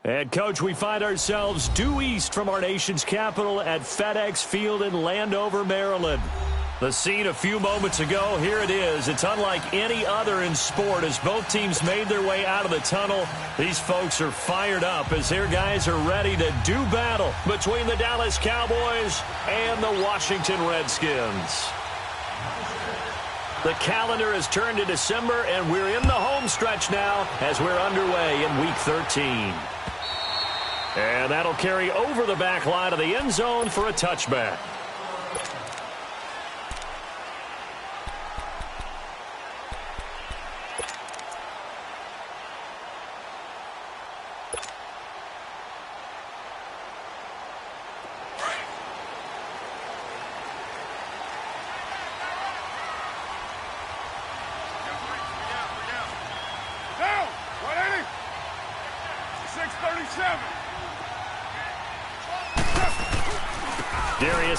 And, Coach, we find ourselves due east from our nation's capital at FedEx Field in Landover, Maryland. The scene a few moments ago, here it is. It's unlike any other in sport as both teams made their way out of the tunnel. These folks are fired up as their guys are ready to do battle between the Dallas Cowboys and the Washington Redskins. The calendar has turned to December, and we're in the home stretch now as we're underway in Week 13. And that'll carry over the back line of the end zone for a touchback.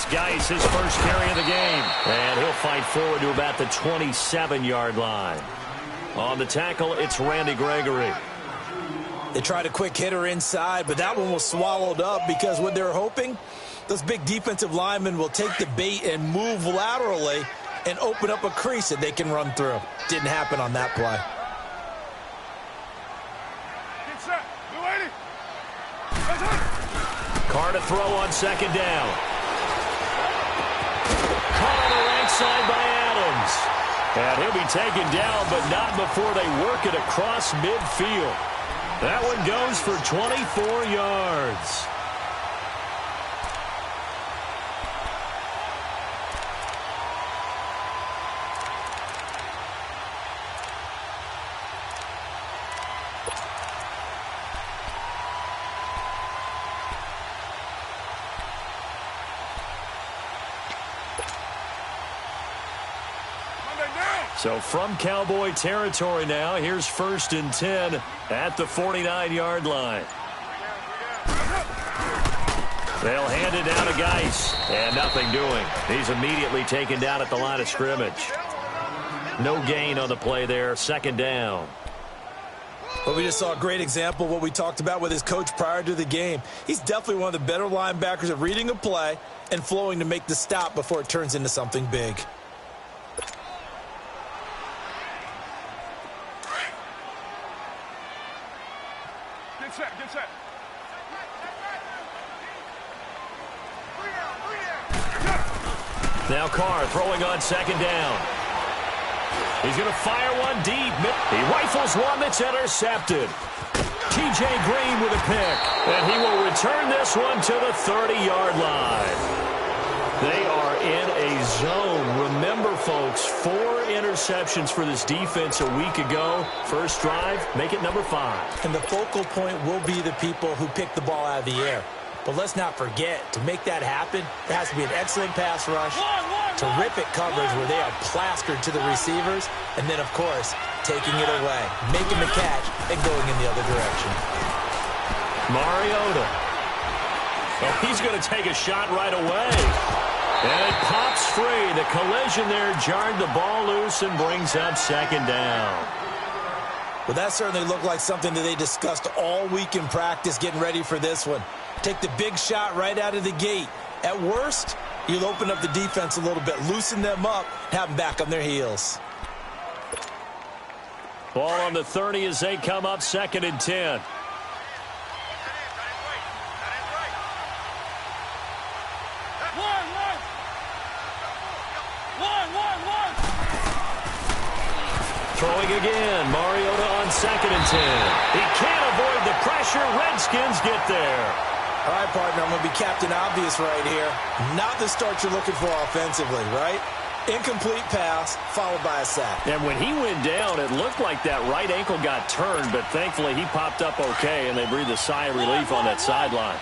Geis, his first carry of the game. And he'll fight forward to about the 27-yard line. On the tackle, it's Randy Gregory. They tried a quick hitter inside, but that one was swallowed up because what they're hoping, those big defensive linemen will take the bait and move laterally and open up a crease that they can run through. Didn't happen on that play. Carr to throw on second down. Caught on the right side by Adams. And he'll be taken down, but not before they work it across midfield. That one goes for 24 yards. So from Cowboy territory now, here's 1st and 10 at the 49-yard line. They'll hand it down to Geis, and nothing doing. He's immediately taken down at the line of scrimmage. No gain on the play there, 2nd down. Well, we just saw a great example of what we talked about with his coach prior to the game. He's definitely one of the better linebackers at reading a play and flowing to make the stop before it turns into something big. Now Carr throwing on 2nd down. He's going to fire one deep. He rifles one that's intercepted. T.J. Green with a pick. And he will return this one to the 30-yard line. They are in a zone. Remember, folks, 4 interceptions for this defense a week ago. First drive, make it number 5. And the focal point will be the people who pick the ball out of the air. But let's not forget, to make that happen, there has to be an excellent pass rush, terrific coverage where they are plastered to the receivers, and then, of course, taking it away, making the catch, and going in the other direction. Mariota. Well, he's going to take a shot right away. And it pops free. The collision there jarred the ball loose and brings up 2nd down. Well, that certainly looked like something that they discussed all week in practice getting ready for this one. Take the big shot right out of the gate. At worst, you'll open up the defense a little bit, loosen them up, have them back on their heels. Ball on the 30 as they come up 2nd and 10. Throwing again, Mariota on 2nd and 10. He can't avoid the pressure. Redskins get there. All right, partner, I'm going to be Captain Obvious right here. Not the start you're looking for offensively, right? Incomplete pass, followed by a sack. And when he went down, it looked like that right ankle got turned, but thankfully he popped up okay, and they breathed a sigh of relief on that sideline.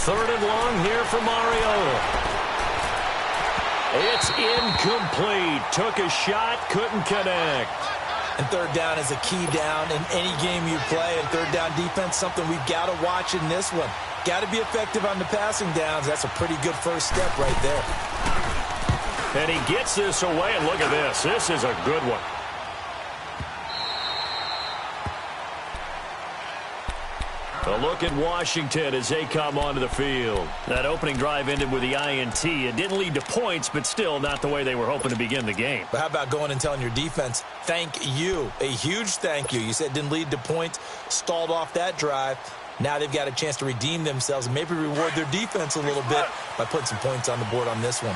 Third and long here for Mariota. It's incomplete. Took a shot, couldn't connect. And third down is a key down in any game you play. And third down defense, something we've got to watch in this one. Got to be effective on the passing downs. That's a pretty good first step right there. And he gets this away, and look at this. This is a good one. A look at Washington as they come onto the field. That opening drive ended with the INT. It didn't lead to points, but still not the way they were hoping to begin the game. But how about going and telling your defense, thank you, a huge thank you. You said it didn't lead to points, stalled off that drive. Now they've got a chance to redeem themselves and maybe reward their defense a little bit by putting some points on the board on this one.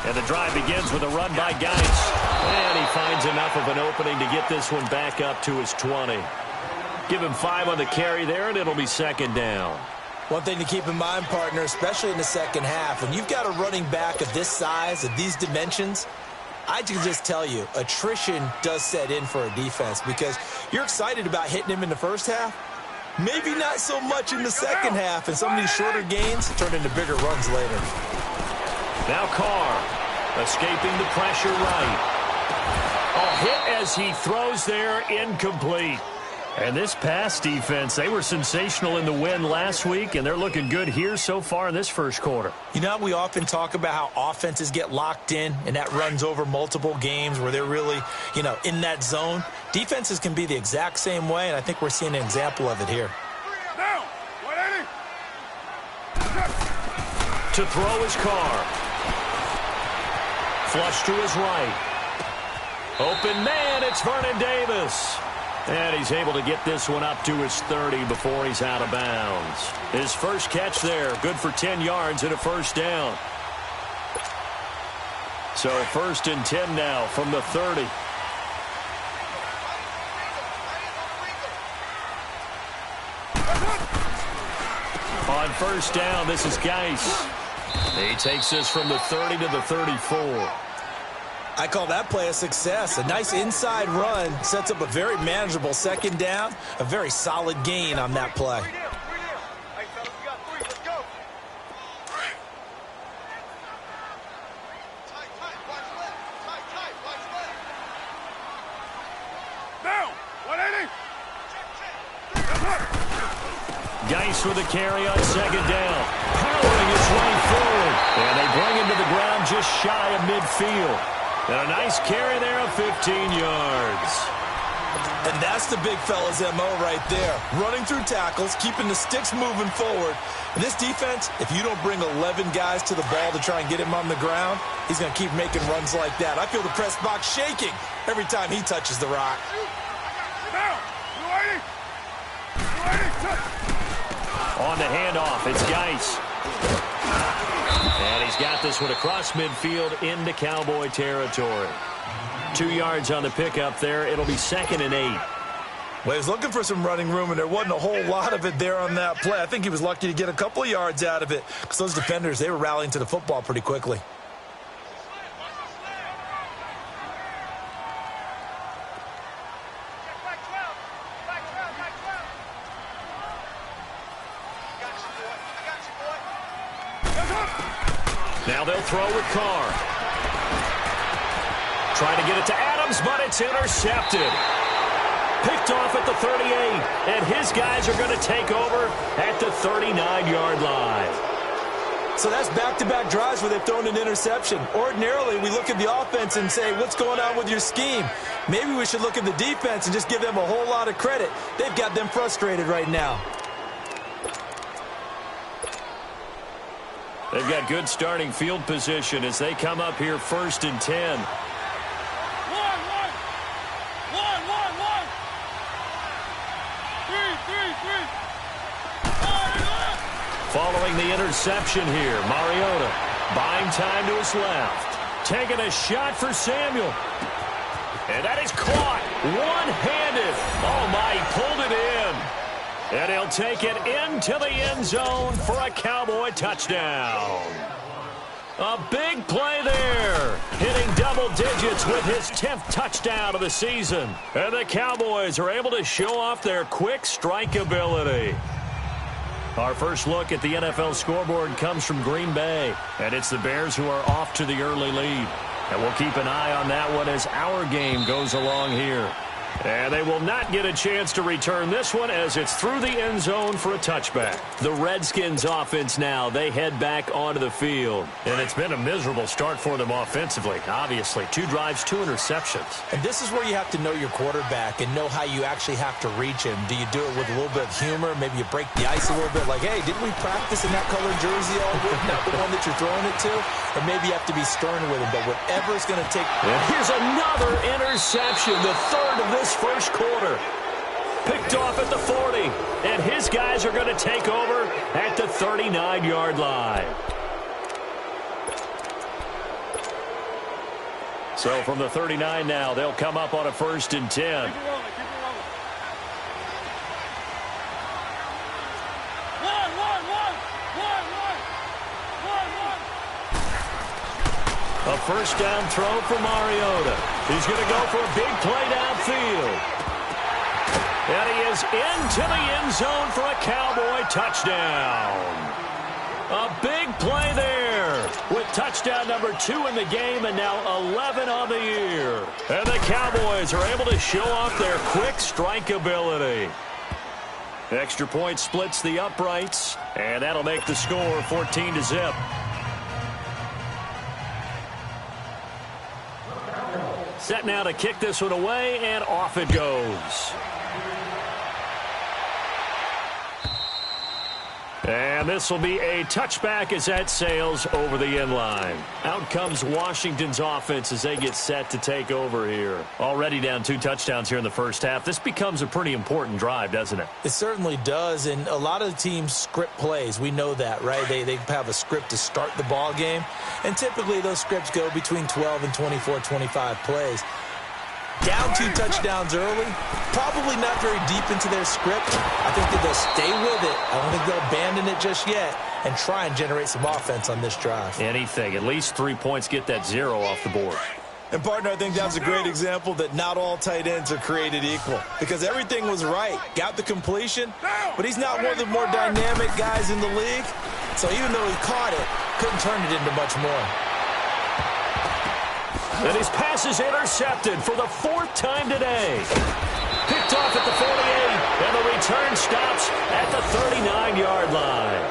And the drive begins with a run by Geis. And he finds enough of an opening to get this one back up to his 20. Give him 5 on the carry there, and it'll be second down. One thing to keep in mind, partner, especially in the second half, when you've got a running back of this size, of these dimensions, I can just tell you, attrition does set in for a defense because you're excited about hitting him in the first half. Maybe not so much in the second half, and some of these shorter gains turn into bigger runs later. Now Carr, escaping the pressure right. A hit as he throws there, incomplete. And this pass defense, they were sensational in the win last week, and they're looking good here so far in this first quarter. You know, we often talk about how offenses get locked in, and that runs over multiple games where they're really, in that zone. Defenses can be the exact same way, and I think we're seeing an example of it here. To throw is Carr. Flush to his right. Open man, it's Vernon Davis. And he's able to get this one up to his 30 before he's out of bounds. His first catch there, good for 10 yards and a first down. So 1st and 10 now from the 30. On first down, this is Geis. He takes this from the 30 to the 34. I call that play a success. A nice inside run sets up a very manageable second down. A very solid gain on that play. Geis with a carry on second down. Powering his way forward. And they bring him to the ground just shy of midfield. And a nice carry there of 15 yards. And that's the big fella's MO right there. Running through tackles, keeping the sticks moving forward. And this defense, if you don't bring 11 guys to the ball to try and get him on the ground, he's going to keep making runs like that. I feel the press box shaking every time he touches the rock. On the handoff, it's Geis. And he's got this one across midfield into Cowboy territory. 2 yards on the pickup there. It'll be 2nd and 8. Well, he was looking for some running room, and there wasn't a whole lot of it there on that play. I think he was lucky to get a couple of yards out of it because those defenders, they were rallying to the football pretty quickly. Now they'll throw with Carr. Trying to get it to Adams, but it's intercepted. Picked off at the 38, and his guys are going to take over at the 39-yard line. So that's back-to-back drives where they've thrown an interception. Ordinarily, we look at the offense and say, what's going on with your scheme? Maybe we should look at the defense and just give them a whole lot of credit. They've got them frustrated right now. They've got good starting field position as they come up here 1st and 10. Following the interception here, Mariota buying time to his left. Taking a shot for Samuel. And that is caught one-handed. Oh, my, he pulled it in. And he'll take it into the end zone for a Cowboy touchdown. A big play there. Hitting double digits with his 10th touchdown of the season. And the Cowboys are able to show off their quick strike ability. Our first look at the NFL scoreboard comes from Green Bay, and it's the Bears who are off to the early lead. And we'll keep an eye on that one as our game goes along here. And they will not get a chance to return this one as it's through the end zone for a touchback. The Redskins offense now, they head back onto the field. And it's been a miserable start for them offensively, obviously. 2 drives, 2 interceptions. And this is where you have to know your quarterback and know how you actually have to reach him. Do you do it with a little bit of humor? Maybe you break the ice a little bit like, hey, didn't we practice in that colored jersey all week? Not the one that you're throwing it to? Or maybe you have to be stern with him. But whatever it's going to take. And here's another interception, the third of this first quarter. Picked off at the 40, and his guys are going to take over at the 39-yard line. So from the 39 now, they'll come up on a 1st and 10. A first down throw for Mariota. He's going to go for a big play downfield. And he is into the end zone for a Cowboy touchdown. A big play there with touchdown number 2 in the game and now 11 on the year. And the Cowboys are able to show off their quick strike ability. Extra point splits the uprights, and that'll make the score 14-0. Set now to kick this one away, and off it goes. And this will be a touchback as that sails over the end line. Out comes Washington's offense as they get set to take over here. Already down 2 touchdowns here in the first half. This becomes a pretty important drive, doesn't it? It certainly does, and a lot of teams script plays. We know that, right? They have a script to start the ball game, and typically those scripts go between 12 and 24, 25 plays. Down 2 touchdowns early, probably not very deep into their script. I think that they'll stay with it. I don't think they'll abandon it just yet and try and generate some offense on this drive. Anything. At least 3 points, get that 0 off the board. And, partner, I think that's a great example that not all tight ends are created equal because everything was right. Got the completion, but he's not one of the more dynamic guys in the league. So even though he caught it, couldn't turn it into much more. And his pass is intercepted for the 4th time today. Picked off at the 48, and the return stops at the 39-yard line.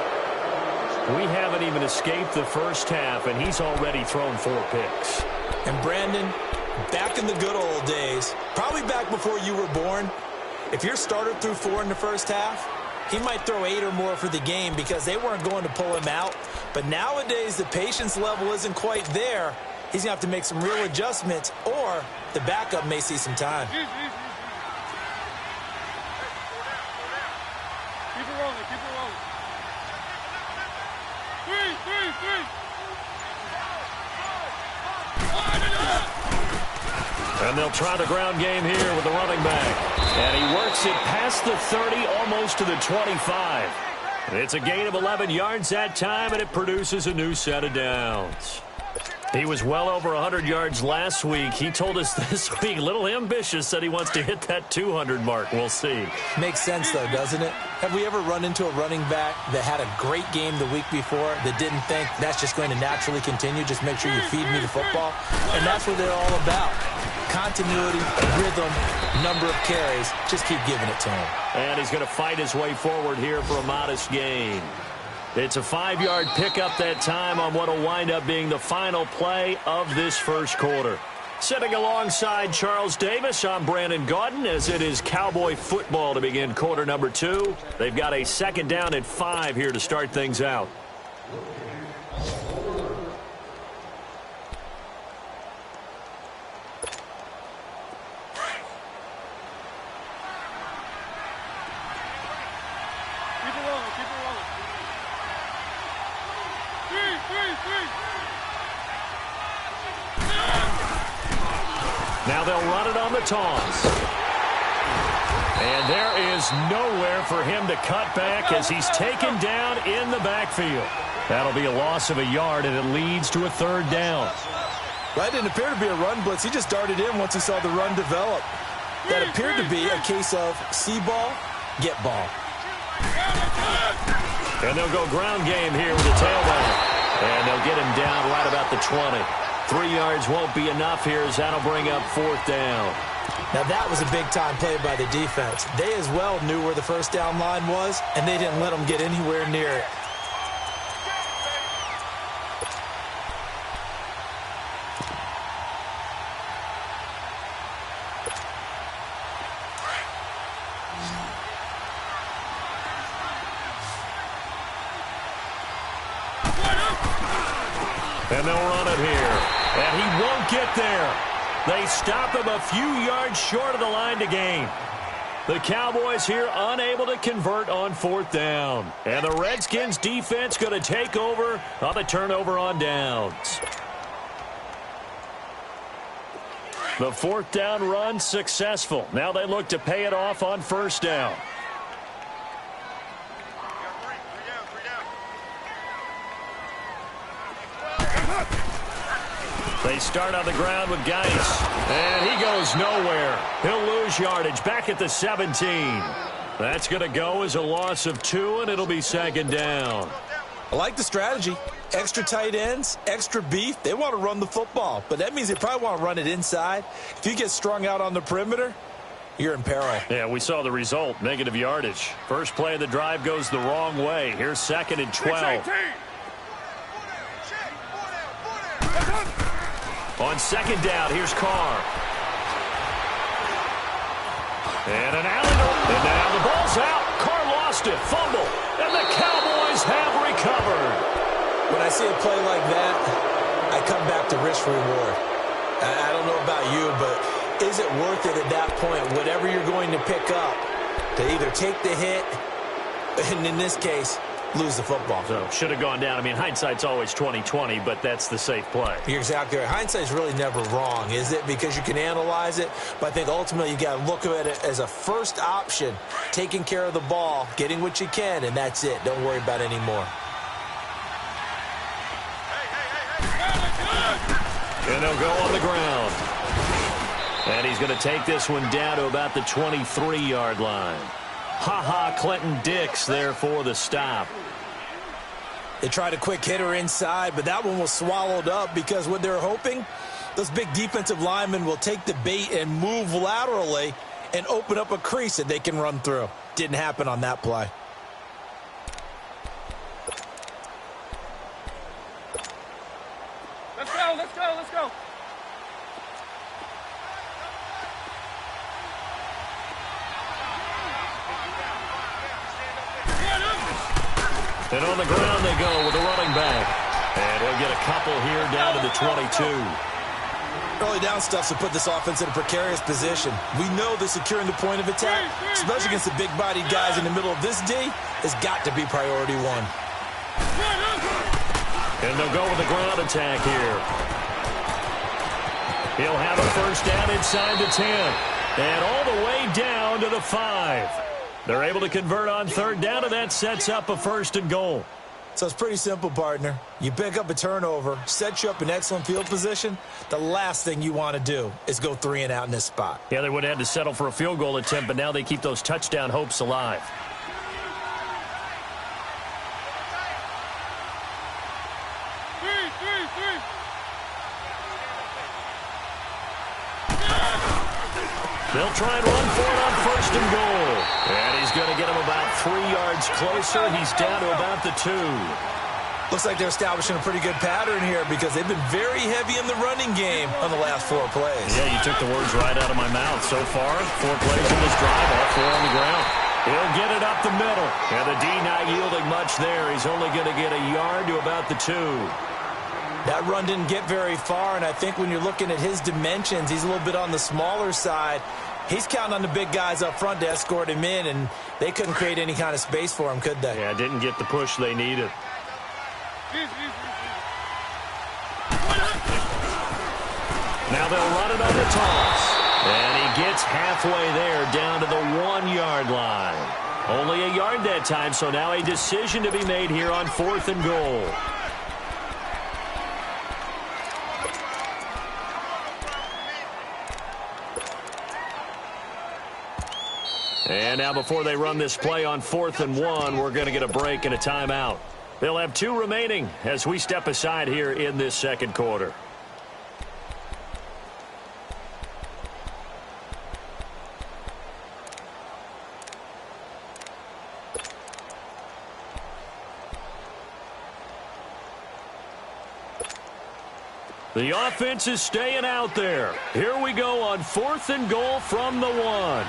We haven't even escaped the first half, and he's already thrown 4 picks. And, Brandon, back in the good old days, probably back before you were born, if your starter threw 4 in the first half, he might throw 8 or more for the game because they weren't going to pull him out. But nowadays, the patience level isn't quite there. He's going to have to make some real adjustments, or the backup may see some time. Keep it rolling, keep it rolling. 3. And they'll try the ground game here with the running back. And he works it past the 30, almost to the 25. It's a gain of 11 yards that time, and it produces a new set of downs. He was well over 100 yards last week. He told us this week, a little ambitious, that he wants to hit that 200 mark. We'll see. Makes sense, though, doesn't it? Have we ever run into a running back that had a great game the week before that didn't think that's just going to naturally continue? Just make sure you feed me the football. And that's what they're all about. Continuity, rhythm, number of carries. Just keep giving it to him. And he's going to fight his way forward here for a modest gain. It's a 5-yard pickup that time on what will wind up being the final play of this first quarter. Sitting alongside Charles Davis, I'm Brandon Gaudin as it is Cowboy football to begin quarter number 2. They've got a 2nd down and 5 here to start things out. Now they'll run it on the toss. And there is nowhere for him to cut back as he's taken down in the backfield. That'll be a loss of a yard, and it leads to a 3rd down. That didn't appear to be a run blitz. He just darted in once he saw the run develop. That appeared to be a case of see ball, get ball. And they'll go ground game here with the tailback. And they'll get him down right about the 20. 3 yards won't be enough here as that'll bring up 4th down. Now that was a big-time play by the defense. They as well knew where the first down line was, and they didn't let them get anywhere near it. And they'll run it here. And he won't get there. They stop him a few yards short of the line to gain. The Cowboys here unable to convert on 4th down. And the Redskins defense going to take over on the turnover on downs. The 4th down run successful. Now they look to pay it off on 1st down. They start on the ground with Geis. And he goes nowhere. He'll lose yardage back at the 17. That's going to go as a loss of 2, and it'll be 2nd down. I like the strategy. Extra tight ends, extra beef. They want to run the football, but that means they probably want to run it inside. If you get strung out on the perimeter, you're in peril. Yeah, we saw the result, negative yardage. First play of the drive goes the wrong way. Here's 2nd and 12. On 2nd down, here's Carr. And an alley. And now the ball's out. Carr lost it. Fumble. And the Cowboys have recovered. When I see a play like that, I come back to risk reward. I don't know about you, but is it worth it at that point, whatever you're going to pick up, to either take the hit, and in this case, lose the football? So should have gone down. I mean, hindsight's always 20/20, but that's the safe play. You're exactly right. Hindsight's really never wrong, is it? Because you can analyze it, but I think ultimately you got to look at it as a first option, taking care of the ball, getting what you can, and that's it. Don't worry about it anymore. And they'll go on the ground. And he's going to take this one down to about the 23-yard line. Ha-ha, Clinton Dix there for the stop. They tried a quick hitter inside, but that one was swallowed up because what they're hoping, those big defensive linemen will take the bait and move laterally and open up a crease that they can run through. Didn't happen on that play. Let's go, let's go, let's go. And on the ground they go with a running back. And he'll get a couple here down to the 22. Early down stuff to put this offense in a precarious position. We know that securing the point of attack, especially against the big-bodied guys in the middle of this D, has got to be priority one. And they'll go with the ground attack here. He'll have a first down inside the 10. And all the way down to the 5. They're able to convert on 3rd down, and that sets up a 1st and goal. So it's pretty simple, partner. You pick up a turnover, set you up in excellent field position. The last thing you want to do is go 3 and out in this spot. Yeah, they would have had to settle for a field goal attempt, but now they keep those touchdown hopes alive. They'll try and run for it on 1st and goal. And he's going to get him about 3 yards closer. He's down to about the 2. Looks like they're establishing a pretty good pattern here because they've been very heavy in the running game on the last 4 plays. Yeah, you took the words right out of my mouth. So far, 4 plays in this drive, all 4 on the ground. He'll get it up the middle. And the D not yielding much there. He's only going to get a yard to about the 2. That run didn't get very far, and I think when you're looking at his dimensions, he's a little bit on the smaller side. He's counting on the big guys up front to escort him in, and they couldn't create any kind of space for him, could they? Yeah, didn't get the push they needed. Now they'll run it on the toss. And he gets halfway there down to the 1-yard line. Only a yard that time, so now a decision to be made here on 4th and goal. And now before they run this play on 4th and 1, we're going to get a break and a timeout. They'll have 2 remaining as we step aside here in this second quarter. The offense is staying out there. Here we go on 4th and goal from the 1.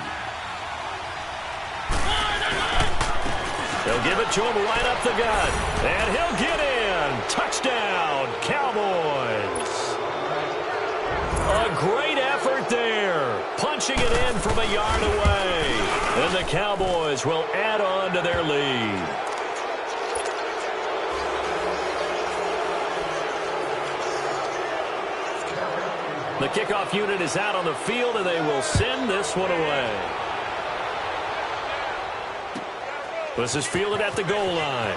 They'll give it to him right up the gut. And he'll get in. Touchdown, Cowboys. A great effort there. Punching it in from a yard away. And the Cowboys will add on to their lead. The kickoff unit is out on the field, and they will send this one away. This is fielded at the goal line.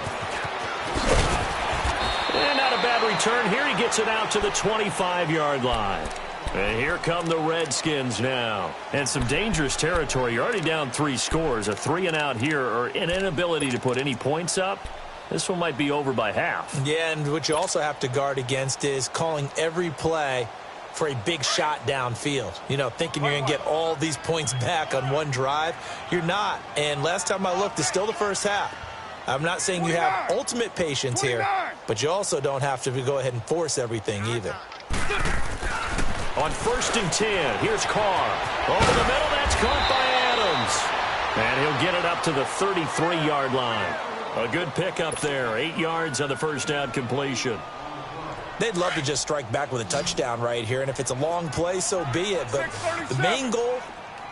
And not a bad return here. He gets it out to the 25-yard line. And here come the Redskins now. And some dangerous territory. You're already down 3 scores. A 3-and-out here, or an inability to put any points up. This one might be over by half. Yeah, and what you also have to guard against is calling every play for a big shot downfield. You know, thinking you're going to get all these points back on one drive. You're not. And last time I looked, it's still the first half. I'm not saying you have ultimate patience here, but you also don't have to go ahead and force everything either. On 1st and 10, here's Carr. Over the middle, that's caught by Adams. And he'll get it up to the 33-yard line. A good pickup there. 8 yards on the first down completion. They'd love to just strike back with a touchdown right here, and if it's a long play, so be it. But the main goal,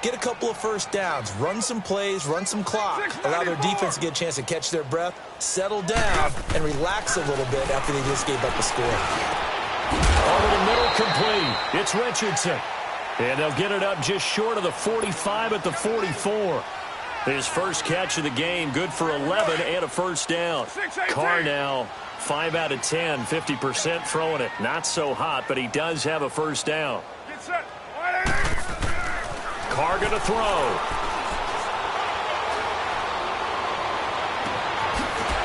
get a couple of first downs, run some plays, run some clock, allow their defense to get a chance to catch their breath, settle down, and relax a little bit after they just gave up a score. Over the middle, complete. It's Richardson. And they'll get it up just short of the 45 at the 44. His first catch of the game, good for 11 and a first down. Carr now 5 out of 10, 50% throwing it. Not so hot, but he does have a first down. Carr going to throw.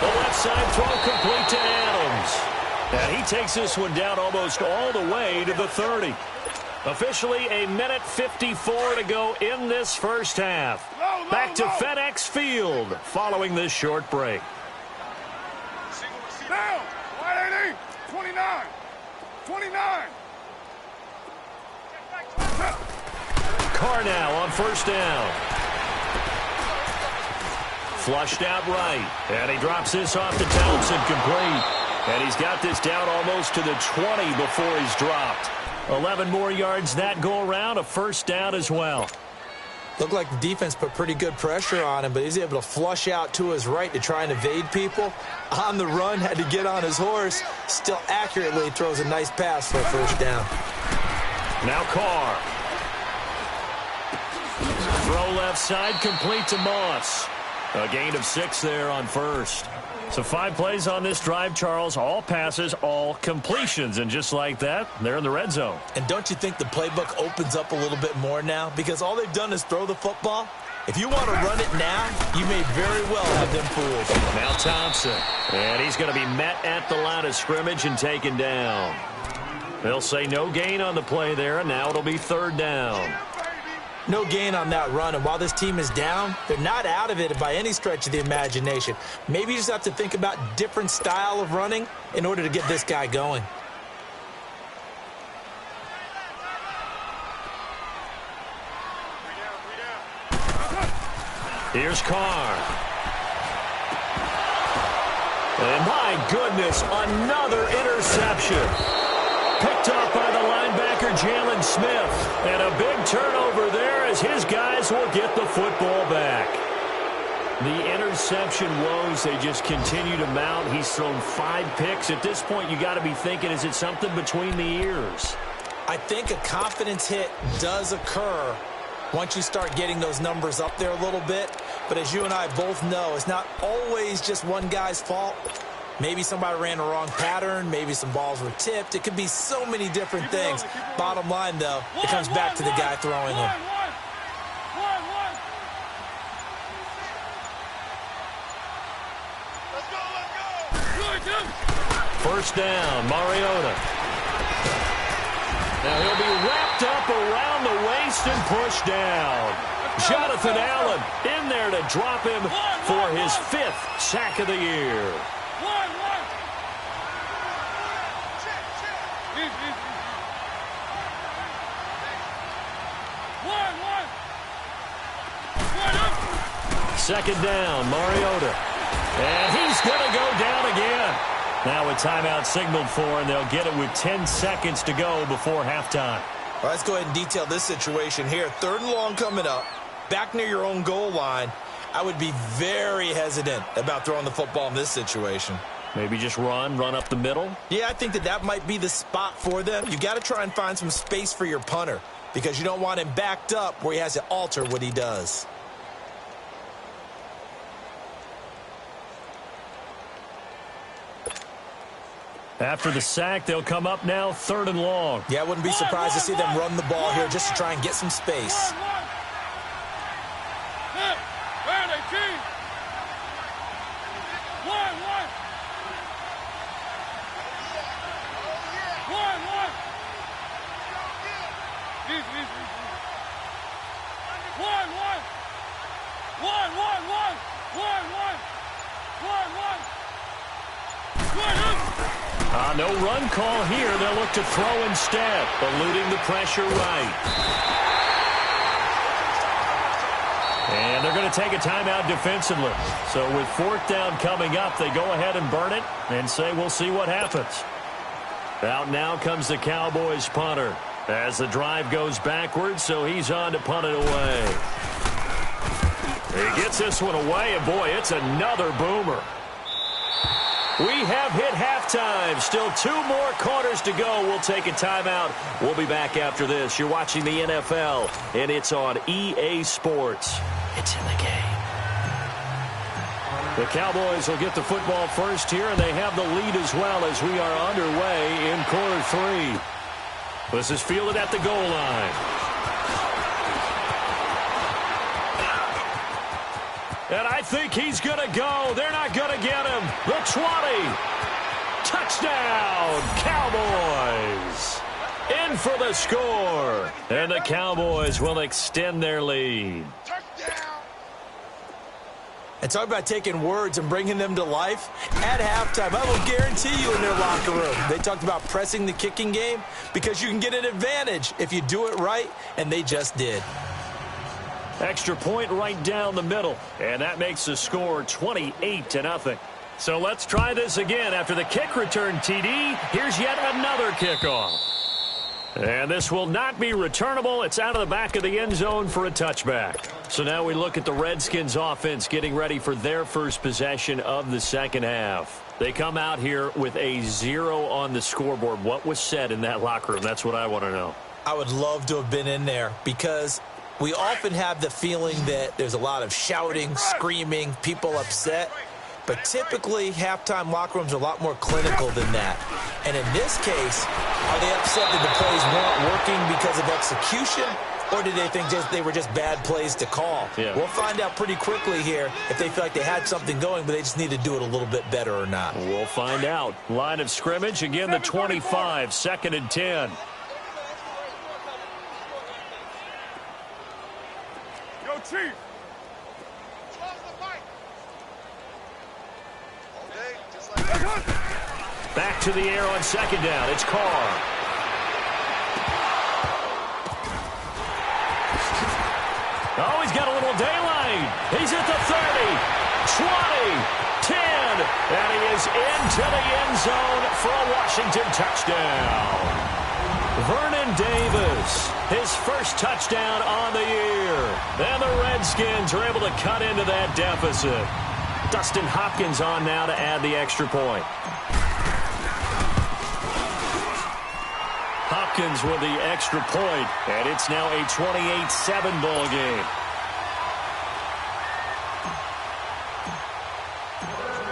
The left side throw complete to Adams. And he takes this one down almost all the way to the 30. Officially a minute 54 to go in this first half. Back to FedEx Field following this short break. Down, 29, 29. Carr now on first down. Flushed out right. And he drops this off to Townsend complete. And he's got this down almost to the 20 before he's dropped. 11 more yards that go around, a first down as well. Looked like the defense put pretty good pressure on him, but he's able to flush out to his right to try and evade people. On the run, had to get on his horse. Still accurately throws a nice pass for a first down. Now Carr. Throw left side, complete to Moss. A gain of 6 there on first. So 5 plays on this drive, Charles. All passes, all completions. And just like that, they're in the red zone. And don't you think the playbook opens up a little bit more now? Because all they've done is throw the football. If you want to run it now, you may very well have them fooled. Now Thompson. And he's going to be met at the line of scrimmage and taken down. They'll say no gain on the play there, and now it'll be third down. No gain on that run, and while this team is down, they're not out of it by any stretch of the imagination. Maybe you just have to think about different style of running in order to get this guy going. Here's Carr. And my goodness, another interception. Picked off by the linebacker, Jalen Smith. And a big turnover there as his guys will get the football back. The interception woes, they just continue to mount. He's thrown 5 picks. At this point, you got to be thinking, is it something between the ears? I think a confidence hit does occur once you start getting those numbers up there a little bit. But as you and I both know, it's not always just one guy's fault. Maybe somebody ran a wrong pattern. Maybe some balls were tipped. It could be so many different things. Bottom line, though, it comes back to the guy throwing them. first down. Mariota. Now he'll be wrapped up around the waist and pushed down. Jonathan Allen in there to drop him for his 5th sack of the year. Second down, Mariota. And he's going to go down again. Now a timeout signaled for, and they'll get it with 10 seconds to go before halftime. Well, let's go ahead and detail this situation here. 3rd and long coming up, back near your own goal line. I would be very hesitant about throwing the football in this situation. Maybe just run up the middle? Yeah, I think that might be the spot for them. You got to try and find some space for your punter because you don't want him backed up where he has to alter what he does. After the sack, they'll come up now 3rd and long. Yeah, I wouldn't be surprised to see them run the ball here just to try and get some space. No run call here. They'll look to throw instead, eluding the pressure right. And they're going to take a timeout defensively. So with 4th down coming up, they go ahead and burn it and say we'll see what happens. Out now comes the Cowboys punter as the drive goes backwards, so he's on to punt it away. He gets this one away, and boy, it's another boomer. We have hit halftime. Still 2 more quarters to go. We'll take a timeout. We'll be back after this. You're watching the NFL, and it's on EA Sports. It's in the game. The Cowboys will get the football first here, and they have the lead as well as we are underway in quarter 3. This is fielded at the goal line. And I think he's going to go. They're not going to get him. The 20. Touchdown, Cowboys. In for the score. And the Cowboys will extend their lead. And talk about taking words and bringing them to life. At halftime, I will guarantee you in their locker room, they talked about pressing the kicking game because you can get an advantage if you do it right, and they just did. Extra point right down the middle, and that makes the score 28-0. So let's try this again. After the kick return TD, here's yet another kickoff. And this will not be returnable. It's out of the back of the end zone for a touchback. So now we look at the Redskins offense getting ready for their first possession of the second half. They come out here with a 0 on the scoreboard. What was said in that locker room? That's what I want to know. I would love to have been in there because we often have the feeling that there's a lot of shouting, screaming, people upset. But typically, halftime locker rooms are a lot more clinical than that. And in this case, are they upset that the plays weren't working because of execution? Or did they think they were just bad plays to call? Yeah. We'll find out pretty quickly here if they feel like they had something going, but they just need to do it a little bit better or not. We'll find out. Line of scrimmage, again, the 25, 2nd and 10. Yo, Chief. Back to the air on second down. It's Carr. Oh, he's got a little daylight. He's at the 30, 20, 10, and he is into the end zone for a Washington touchdown. Vernon Davis, his first touchdown on the year. And the Redskins are able to cut into that deficit. Dustin Hopkins on now to add the extra point. Hopkins with the extra point, and it's now a 28-7 ball game.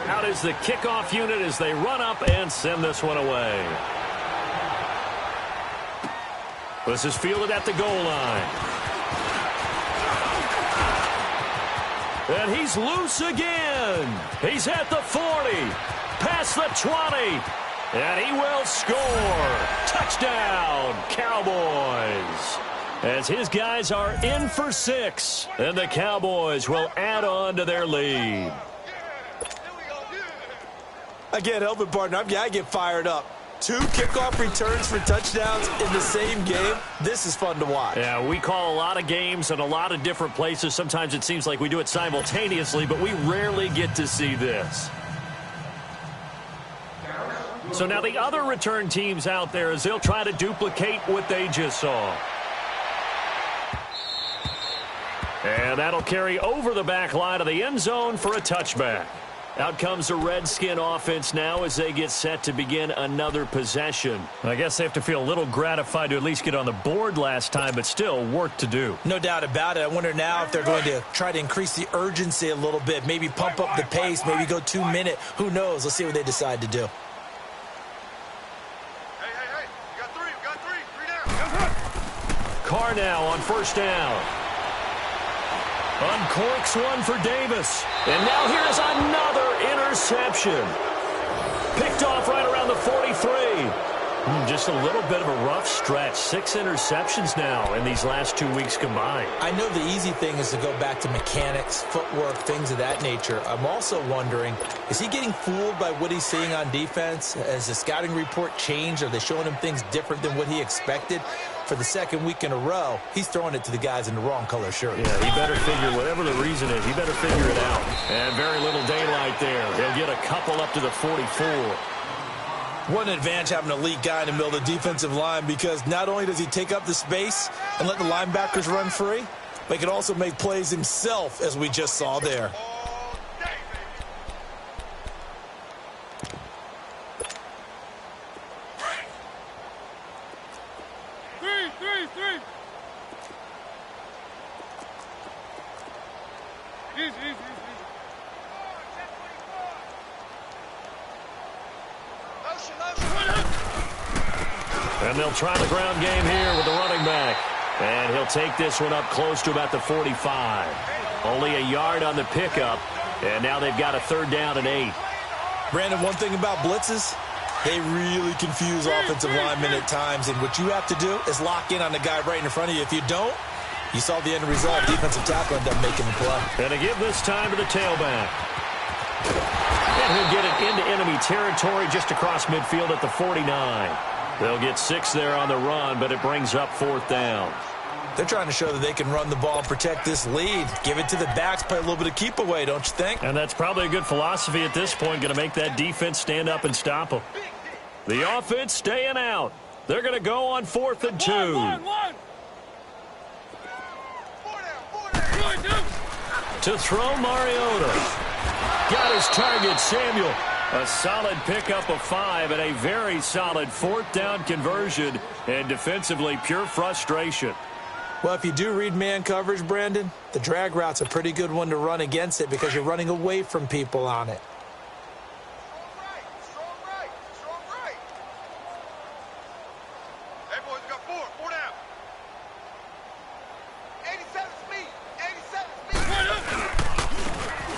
Out is the kickoff unit as they run up and send this one away. This is fielded at the goal line. And he's loose again. He's at the 40, past the 20. And he will score. Touchdown, Cowboys. As his guys are in for 6. And the Cowboys will add on to their lead. I can't help it, partner. I get fired up. 2 kickoff returns for touchdowns in the same game. This is fun to watch. Yeah, we call a lot of games in a lot of different places. Sometimes it seems like we do it simultaneously, but we rarely get to see this. So now the other return teams out there as they'll try to duplicate what they just saw. And that'll carry over the back line of the end zone for a touchback. Out comes the Redskin offense now as they get set to begin another possession. I guess they have to feel a little gratified to at least get on the board last time, but still work to do. No doubt about it. I wonder now if they're going to try to increase the urgency a little bit, maybe pump up the pace, maybe go 2-minute. Who knows? Let's see what they decide to do. Hey, you got 3 down. Carr now on first down. Uncorks one for Davis. And now here's another interception. Picked off right around the 43. Just a little bit of a rough stretch. 6 interceptions now in these last 2 weeks combined. I know the easy thing is to go back to mechanics, footwork, things of that nature. I'm also wondering, is he getting fooled by what he's seeing on defense? Has the scouting report changed? Are they showing him things different than what he expected? For the second week in a row, he's throwing it to the guys in the wrong color shirt. Yeah, he better figure, whatever the reason is, he better figure it out. And very little daylight there. He'll get a couple up to the 44. What an advantage having an elite guy in the middle of the defensive line, because not only does he take up the space and let the linebackers run free, but he can also make plays himself, as we just saw there. Three. Easy. And they'll try the ground game here with the running back. And he'll take this one up close to about the 45. Only a yard on the pickup. And now they've got a 3rd down and 8. Brandon, one thing about blitzes, they really confuse offensive linemen at times. And what you have to do is lock in on the guy right in front of you. If you don't, you saw the end result. Defensive tackle ended up making the play. And to give this time to the tailback. And he'll get it into enemy territory just across midfield at the 49. They'll get 6 there on the run, but it brings up 4th down. They're trying to show that they can run the ball and protect this lead. Give it to the backs, play a little bit of keep away, don't you think? And that's probably a good philosophy at this point, going to make that defense stand up and stop them. The offense staying out. They're going to go on 4th and 2. One. To throw Mariota. Got his target, Samuel. A solid pickup of 5 and a very solid 4th down conversion. And defensively, pure frustration. Well, if you do read man coverage, Brandon, the drag route's a pretty good one to run against it because you're running away from people on it. Strong right. Hey, boys, we got 4 down. 87 speed.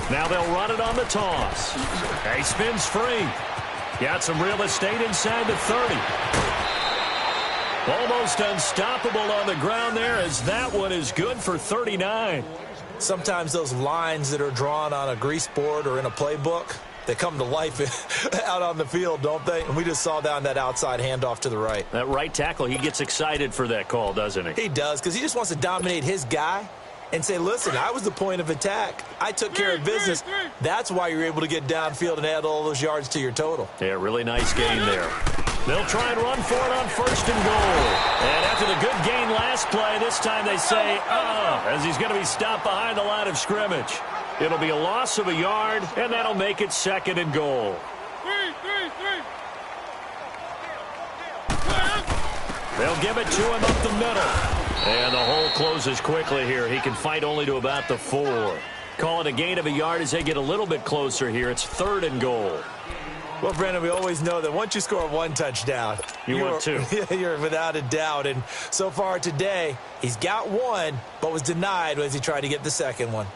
Now they'll run it on the toss. He spins free. Got some real estate inside the 30. Almost unstoppable on the ground there as that one is good for 39. Sometimes those lines that are drawn on a grease board or in a playbook, they come to life out on the field, don't they? And we just saw down that outside handoff to the right. That right tackle, he gets excited for that call, doesn't he? He does, because he just wants to dominate his guy and say, listen, I was the point of attack. I took care of business. That's why you're able to get downfield and add all those yards to your total. Yeah, really nice gain there. They'll try and run for it on 1st and goal. And after the good gain last play, this time they say, as he's going to be stopped behind the line of scrimmage. It'll be a loss of a yard, and that'll make it 2nd and goal. They'll give it to him up the middle. And the hole closes quickly here. He can fight only to about the 4. Call it a gain of a yard as they get a little bit closer here. It's 3rd and goal. Well, Brandon, we always know that once you score 1 touchdown, you want 2. You're without a doubt. And so far today, he's got 1, but was denied as he tried to get the 2nd one.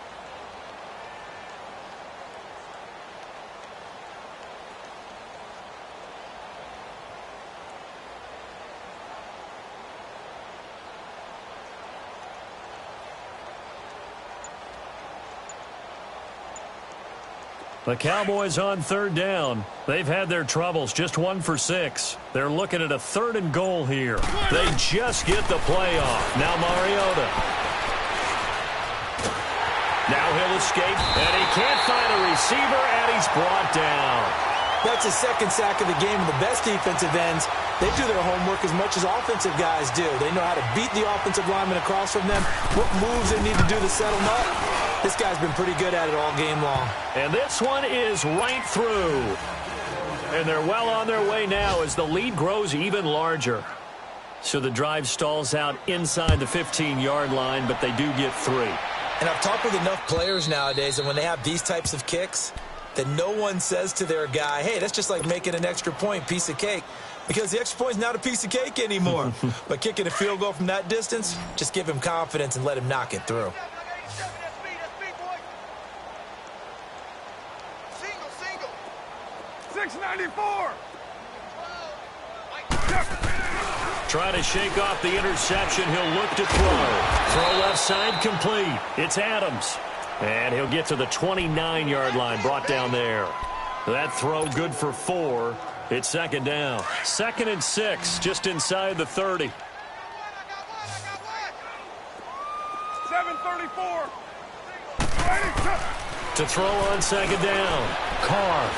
The Cowboys on third down. They've had their troubles, just 1 for 6. They're looking at a 3rd and goal here. They just get the play off. Now Mariota. Now he'll escape, and he can't find a receiver, and he's brought down. That's his 2nd sack of the game, and the best defensive ends, they do their homework as much as offensive guys do. They know how to beat the offensive lineman across from them, what moves they need to do to settle them up. This guy's been pretty good at it all game long. And this one is right through. And they're well on their way now as the lead grows even larger. So the drive stalls out inside the 15-yard line, but they do get 3. And I've talked with enough players nowadays, and when they have these types of kicks, that no one says to their guy, hey, that's just like making an extra point, piece of cake. Because the extra point is not a piece of cake anymore. But kicking a field goal from that distance, just give him confidence and let him knock it through. Single. 694. Trying to shake off the interception. He'll look to throw. Throw left side complete. It's Adams. And he'll get to the 29-yard line, brought down there. That throw good for 4. It's 2nd down. 2nd and 6, just inside the 30. 734. To throw on 2nd down. Carr.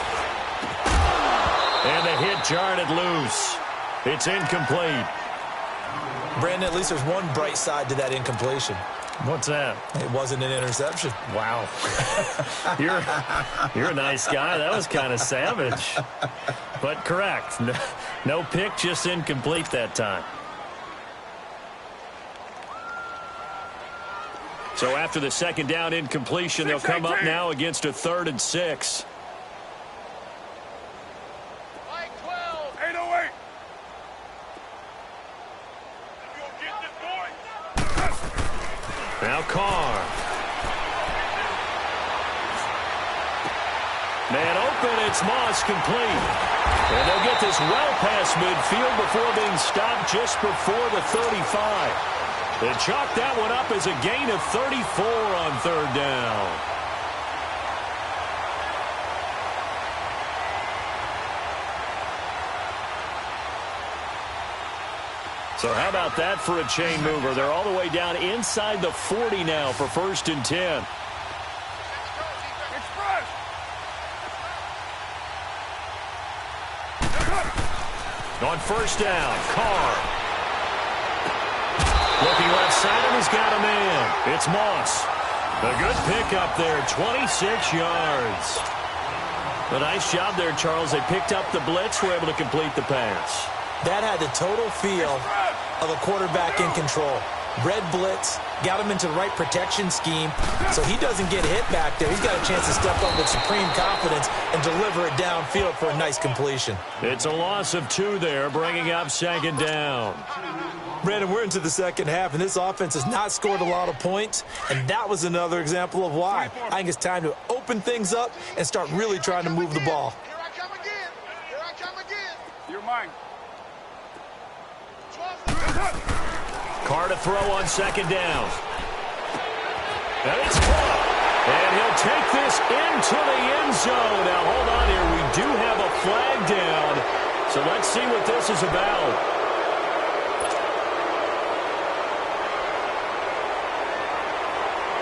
And the hit jarred it loose. It's incomplete. Brandon, at least there's one bright side to that incompletion. What's that? It wasn't an interception. Wow. You're a nice guy. That was kind of savage. But correct. No pick, just incomplete that time. So after the 2nd down incompletion, they'll come up now against a 3rd and 6. 808. Now Carr. Man open, it's Moss complete. And they'll get this well past midfield before being stopped just before the 35. They chalk that one up as a gain of 34 on 3rd down. So how about that for a chain mover? They're all the way down inside the 40 now for 1st and 10. Express. On 1st down, Carr. Looking left side, and he's got a man. It's Moss. A good pickup there, 26 yards. A nice job there, Charles. They picked up the blitz, were able to complete the pass. That had the total feel of a quarterback in control. Red blitz, got him into the right protection scheme, so he doesn't get hit back there. He's got a chance to step up with supreme confidence and deliver it downfield for a nice completion. It's a loss of 2 there, bringing up 2nd down. Brandon, we're into the 2nd half, and this offense has not scored a lot of points, and that was another example of why. I think it's time to open things up and start really trying to move the ball. Here I come again. You're mine. Carr to throw on 2nd down. And it's caught. And he'll take this into the end zone. Now, hold on here. We do have a flag down. So let's see what this is about.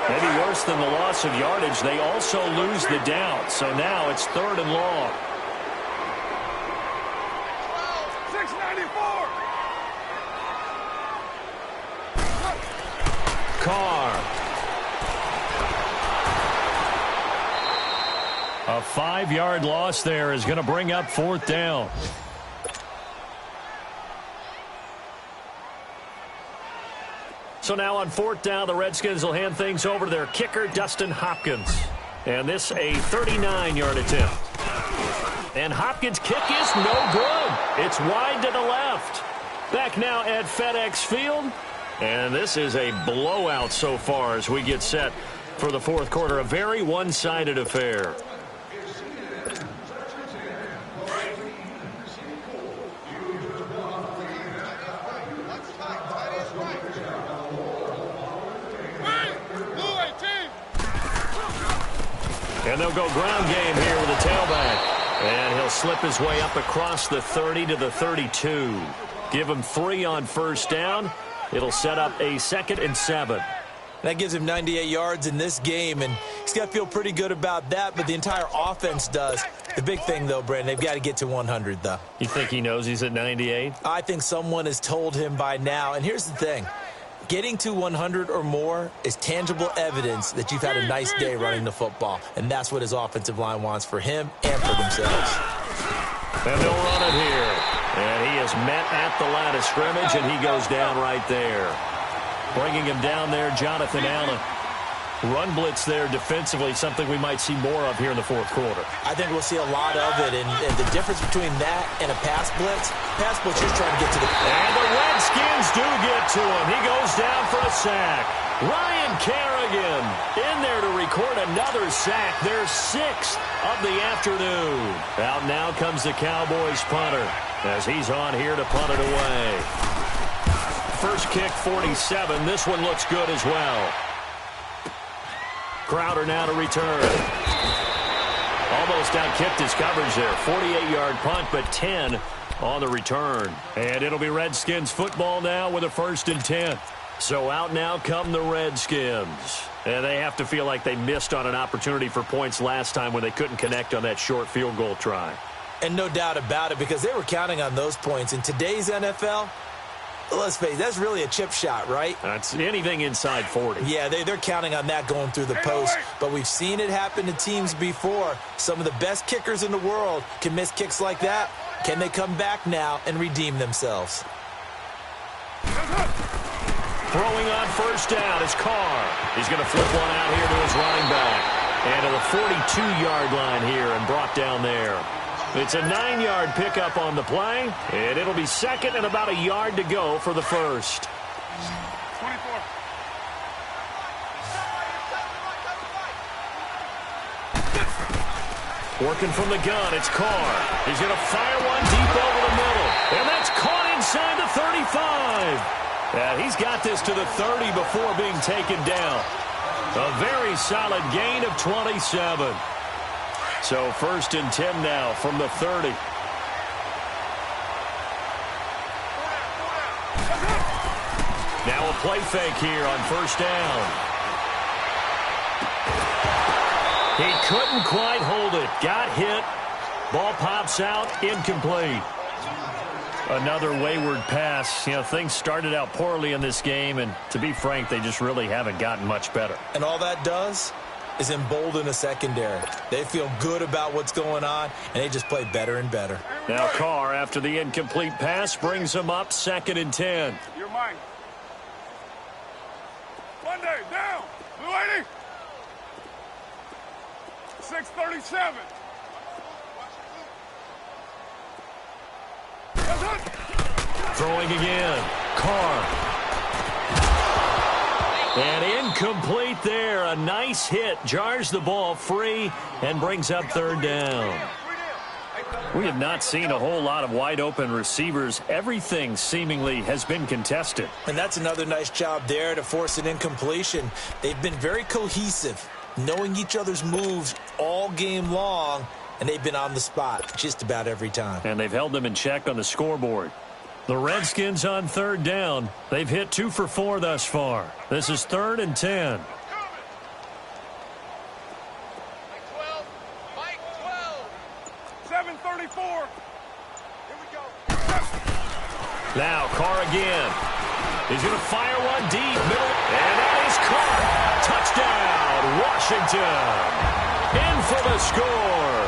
Maybe worse than the loss of yardage, they also lose the down. So now it's 3rd and long. 694. Carr. A 5-yard loss there is going to bring up 4th down. So now on 4th down, the Redskins will hand things over to their kicker, Dustin Hopkins. And this a 39-yard attempt. And Hopkins' kick is no good. It's wide to the left. Back now at FedEx Field. And this is a blowout so far as we get set for the 4th quarter. A very one-sided affair. And And they'll go ground game here with the tailback. And he'll slip his way up across the 30 to the 32. Give him 3 on first down. It'll set up a 2nd and 7. That gives him 98 yards in this game, and he's got to feel pretty good about that, but the entire offense does. The big thing, though, Brandon, they've got to get to 100, though. You think he knows he's at 98? I think someone has told him by now, and here's the thing. Getting to 100 or more is tangible evidence that you've had a nice day running the football, and that's what his offensive line wants for him and for themselves. And they'll run it here. And he is met at the line of scrimmage, and he goes down right there. Bringing him down there, Jonathan Allen. Run blitz there defensively, something we might see more of here in the fourth quarter. I think we'll see a lot of it, and the difference between that and a pass blitz you're trying to get to the... And the Redskins do get to him. He goes down for a sack. Ryan Kerrigan in there to record another sack. Their 6th of the afternoon. Out now comes the Cowboys punter as he's on here to punt it away. First kick, 47. This one looks good as well. Crowder now to return. Almost out-kicked his coverage there. 48-yard punt, but 10 on the return. And it'll be Redskins football now with a 1st and 10. So out now come the Redskins. And they have to feel like they missed on an opportunity for points last time when they couldn't connect on that short field goal try. And no doubt about it, because they were counting on those points. In today's NFL, let's face it, that's really a chip shot, right? That's anything inside 40. Yeah, they're counting on that going through the post. But we've seen it happen to teams before. Some of the best kickers in the world can miss kicks like that. Can they come back now and redeem themselves? Throwing on first down is Carr. He's going to flip one out here to his running back. And to the 42-yard line here and brought down there. It's a 9-yard pickup on the play, and it'll be 2nd and about a yard to go for the first. 24. Working from the gun, it's Carr. He's going to fire one deep over the middle, and that's caught inside the 35. And he's got this to the 30 before being taken down. A very solid gain of 27. So 1st and 10 now from the 30. Now a play fake here on first down. He couldn't quite hold it. Got hit. Ball pops out. Incomplete. Another wayward pass. You know, things started out poorly in this game, and to be frank, they just really haven't gotten much better. And all that does is embolden a secondary. They feel good about what's going on, and they just play better and better. Now Carr, after the incomplete pass, brings him up 2nd and 10. You're mine. Monday, down. Blue 80. 637. Throwing again. Carr. And incomplete there. A nice hit. Jars the ball free and brings up 3rd down. We have not seen a whole lot of wide-open receivers. Everything seemingly has been contested. And that's another nice job there to force an incompletion. They've been very cohesive, knowing each other's moves all game long, and they've been on the spot just about every time. And they've held them in check on the scoreboard. The Redskins on 3rd down. They've hit 2 for 4 thus far. This is 3rd and 10. Mike 12. 734. Here we go. Now Carr again. He's going to fire one deep middle. And that is caught. Touchdown, Washington. In for the score.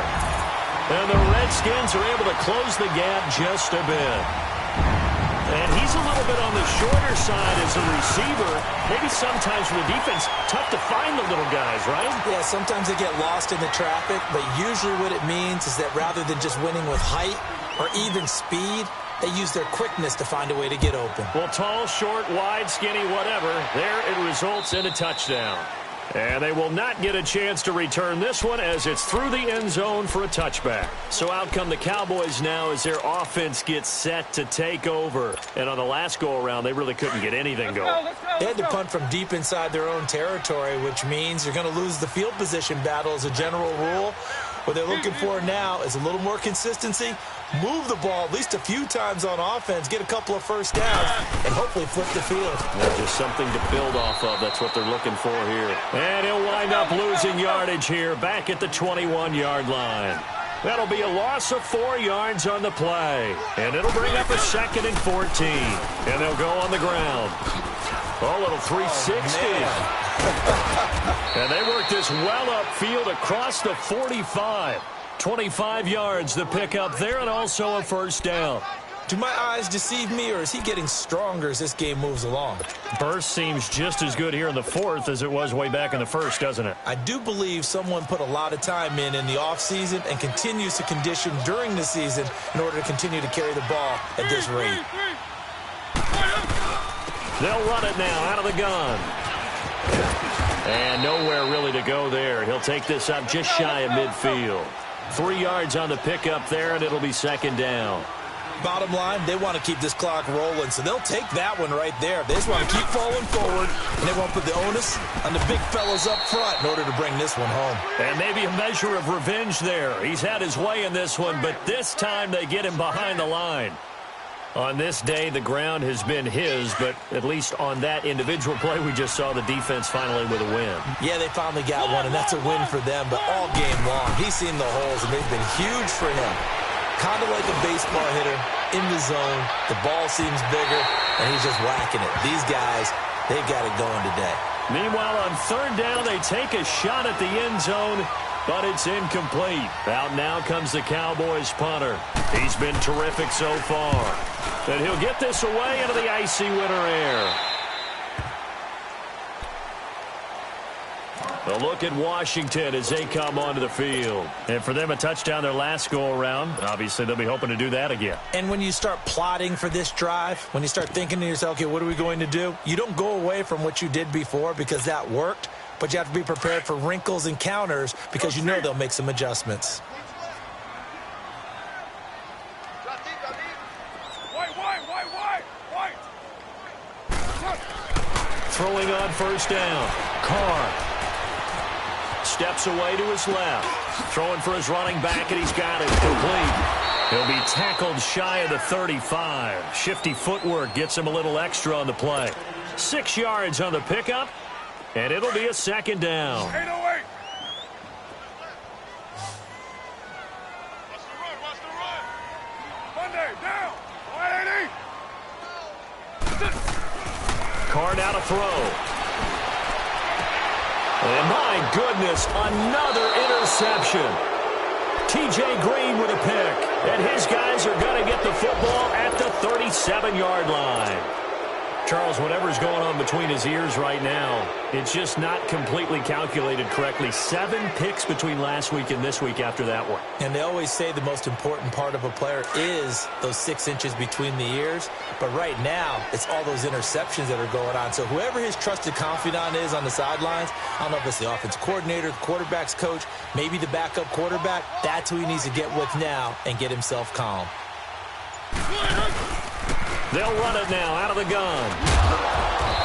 And the Redskins are able to close the gap just a bit. And he's a little bit on the shorter side as a receiver. Maybe sometimes for the defense, tough to find the little guys, right? Yeah, sometimes they get lost in the traffic, but usually what it means is that rather than just winning with height or even speed, they use their quickness to find a way to get open. Well, tall, short, wide, skinny, whatever, there it results in a touchdown. And they will not get a chance to return this one as it's through the end zone for a touchback. So out come the Cowboys now as their offense gets set to take over. And on the last go-around, they really couldn't get anything going. They had to punt from deep inside their own territory, which means you're going to lose the field position battle as a general rule. What they're looking for now is a little more consistency, move the ball at least a few times on offense, get a couple of first downs, and hopefully flip the field. That's just something to build off of. That's what they're looking for here. And he'll wind up losing yardage here back at the 21-yard line. That'll be a loss of 4 yards on the play. And it'll bring up a 2nd and 14. And they'll go on the ground. A little 360. And they work this well upfield across the 45. 25 yards the pick up there and also a first down. Do my eyes deceive me, or is he getting stronger as this game moves along? Burst seems just as good here in the 4th as it was way back in the 1st, doesn't it? I do believe someone put a lot of time in the offseason and continues to condition during the season in order to continue to carry the ball at this rate. They'll run it now out of the gun. And nowhere really to go there. He'll take this up just shy of midfield. 3 yards on the pickup there, and it'll be 2nd down. Bottom line, they want to keep this clock rolling, so they'll take that one right there. They just want to keep falling forward, and they won't put the onus on the big fellas up front in order to bring this one home. And maybe a measure of revenge there. He's had his way in this one, but this time they get him behind the line. On this day, the ground has been his, but at least on that individual play, we just saw the defense finally with a win. Yeah, they finally got one, and that's a win for them, but all game long, he's seen the holes, and they've been huge for him. Kind of like a baseball hitter in the zone. The ball seems bigger, and he's just whacking it. These guys, they've got it going today. Meanwhile, on 3rd down, they take a shot at the end zone, but it's incomplete. Out now comes the Cowboys punter. He's been terrific so far. And he'll get this away into the icy winter air. A look at Washington as they come onto the field. And for them, a touchdown their last go-around. Obviously, they'll be hoping to do that again. And when you start plotting for this drive, when you start thinking to yourself, okay, what are we going to do? You don't go away from what you did before because that worked, but you have to be prepared for wrinkles and counters because you know they'll make some adjustments. Throwing on 1st down. Carr steps away to his left. Throwing for his running back, and he's got it complete. He'll be tackled shy of the 35. Shifty footwork gets him a little extra on the play. 6 yards on the pickup, and it'll be a 2nd down. 808. Monday, down. 180. Carr now to throw. And my goodness, another interception. T.J. Green with a pick. And his guys are going to get the football at the 37-yard line. Charles, whatever's going on between his ears right now, it's just not completely calculated correctly. 7 picks between last week and this week after that one. And they always say the most important part of a player is those 6 inches between the ears. But right now, it's all those interceptions that are going on. So whoever his trusted confidant is on the sidelines, I don't know if it's the offensive coordinator, the quarterback's coach, maybe the backup quarterback, that's who he needs to get with now and get himself calm. They'll run it now out of the gun.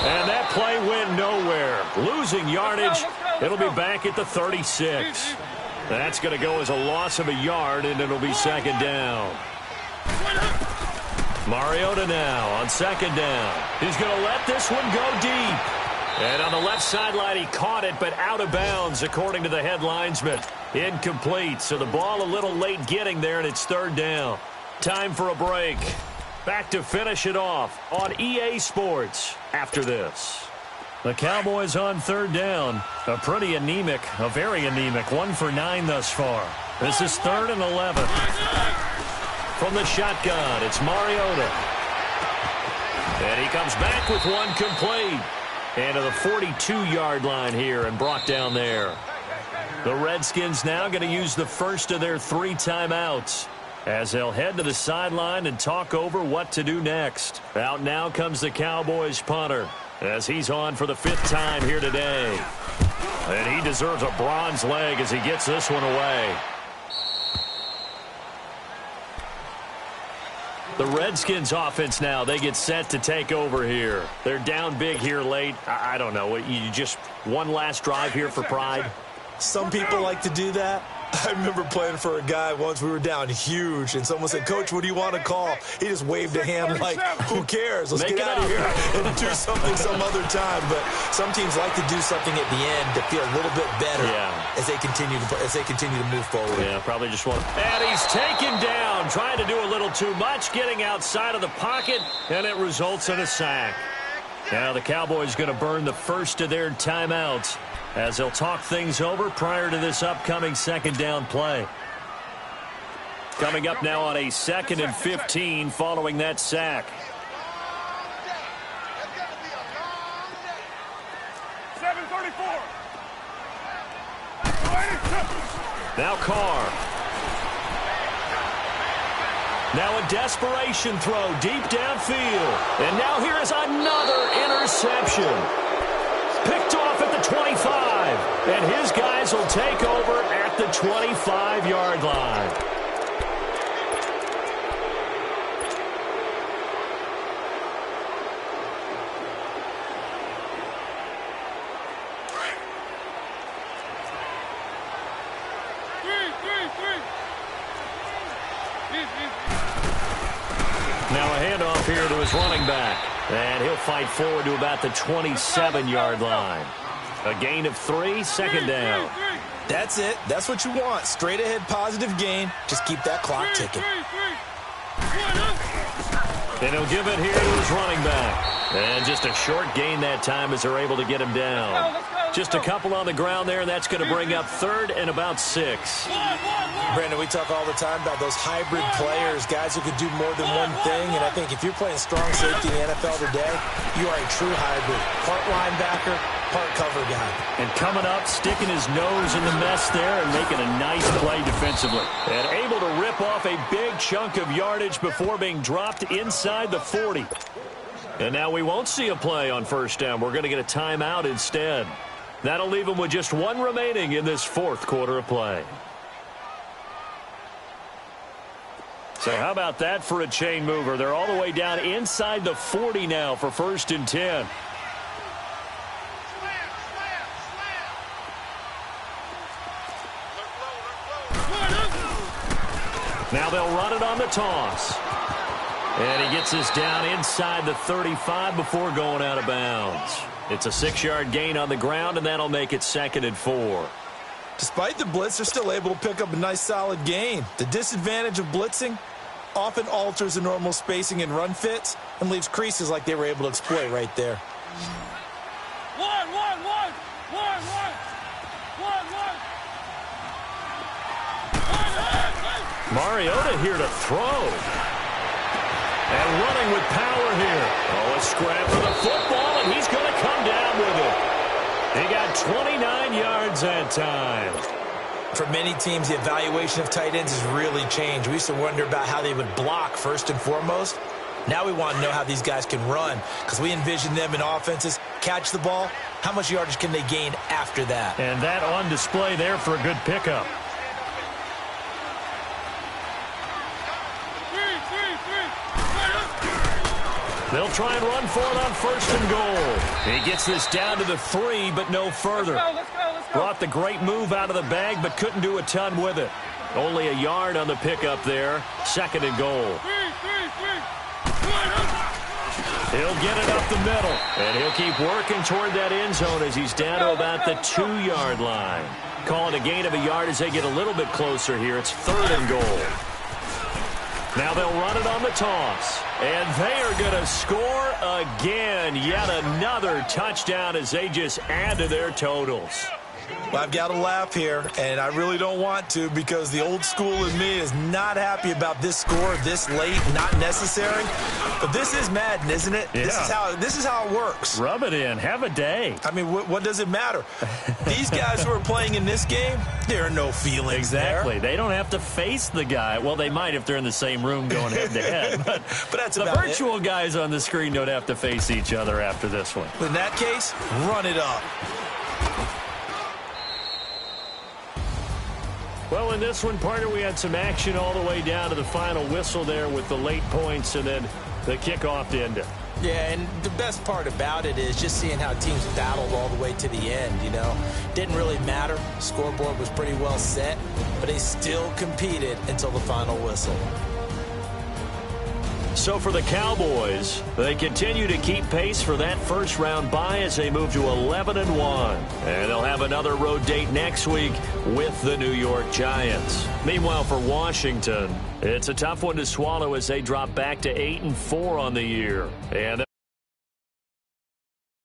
And that play went nowhere. Losing yardage. It'll be back at the 36. That's going to go as a loss of a yard, and it'll be 2nd down. Mariota now on 2nd down. He's going to let this one go deep. And on the left sideline, he caught it, but out of bounds, according to the head linesman. Incomplete, so the ball a little late getting there, and it's 3rd down. Time for a break. Back to finish it off on EA Sports after this. The Cowboys on 3rd down. A pretty anemic, a very anemic 1 for 9 thus far. This is 3rd and 11. From the shotgun, it's Mariota. And he comes back with one complete. And to the 42-yard line here and brought down there. The Redskins now going to use the first of their 3 timeouts, as they'll head to the sideline and talk over what to do next. Out now comes the Cowboys punter, as he's on for the 5th time here today. And he deserves a bronze leg as he gets this one away. The Redskins offense now, they get set to take over here. They're down big here late. I don't know. You just one last drive here for pride? Some people like to do that. I remember playing for a guy once. We were down huge, and someone said, "Coach, what do you want to call?" He just waved a hand like, "Who cares? Let's get out of here and do something some other time." But some teams like to do something at the end to feel a little bit better as they continue to move forward. Yeah, probably just want. And he's taken down, trying to do a little too much, getting outside of the pocket, and it results in a sack. Now the Cowboys going to burn the first of their timeouts as they'll talk things over prior to this upcoming second down play. Coming up now on a 2nd and 15 following that sack. 7:34. Now Carr. Now a desperation throw deep downfield. And now here is another interception. Picked off at the 25. And his guys will take over at the 25-yard line. Now a handoff here to his running back. And he'll fight forward to about the 27-yard line. A gain of 3, second down. That's it. That's what you want. Straight ahead positive gain. Just keep that clock ticking. And he'll give it here to his running back. And just a short gain that time as they're able to get him down. Just a couple on the ground there, and that's going to bring up 3rd and about 6. Brandon, we talk all the time about those hybrid players, guys who could do more than one thing. And I think if you're playing strong safety in the NFL today, you are a true hybrid. Part linebacker, part cover guy. And coming up, sticking his nose in the mess there and making a nice play defensively. And able to rip off a big chunk of yardage before being dropped inside the 40. And now we won't see a play on first down. We're going to get a timeout instead. That'll leave him with just one remaining in this 4th quarter of play. So how about that for a chain mover? They're all the way down inside the 40 now for 1st and 10. Now they'll run it on the toss. And he gets this down inside the 35 before going out of bounds. It's a 6-yard gain on the ground, and that'll make it 2nd and 4. Despite the blitz, they're still able to pick up a nice solid gain. The disadvantage of blitzing often alters the normal spacing and run fits and leaves creases like they were able to exploit right there. Mariota here to throw. And running with power here. Oh, a scrap for the football, and he's going to come down with it. He got 29 yards that time. For many teams, the evaluation of tight ends has really changed. We used to wonder about how they would block first and foremost. Now we want to know how these guys can run because we envision them in offenses. Catch the ball. How much yardage can they gain after that? And that on display there for a good pickup. They'll try and run for it on 1st and goal. He gets this down to the 3, but no further. Let's go. Brought the great move out of the bag, but couldn't do a ton with it. Only a yard on the pickup there. 2nd and goal. He'll get it up the middle, and he'll keep working toward that end zone as he's down to about the 2-yard line. Calling a gain of a yard as they get a little bit closer here. It's 3rd and goal. Now they'll run it on the toss. And they are going to score again. Yet another touchdown as they just add to their totals. Well, I've got to laugh here, and I really don't want to because the old school in me is not happy about this score this late, not necessary. But this is Madden, isn't it? Yeah. This is how it works. Rub it in. Have a day. I mean, what does it matter? These guys who are playing in this game, there are no feelings Exactly. there. They don't have to face the guy. Well, they might if they're in the same room going head-to-head. But that's the about virtual guys on the screen don't have to face each other after this one. In that case, run it up. Well, in this one, partner, we had some action all the way down to the final whistle there with the late points and then the kickoff to end it. Yeah, and the best part about it is just seeing how teams battled all the way to the end, you know. Didn't really matter. Scoreboard was pretty well set, but they still competed until the final whistle. So for the Cowboys, they continue to keep pace for that first-round bye as they move to 11-1. And they'll have another road date next week with the New York Giants. Meanwhile, for Washington, it's a tough one to swallow as they drop back to 8-4 on the year. And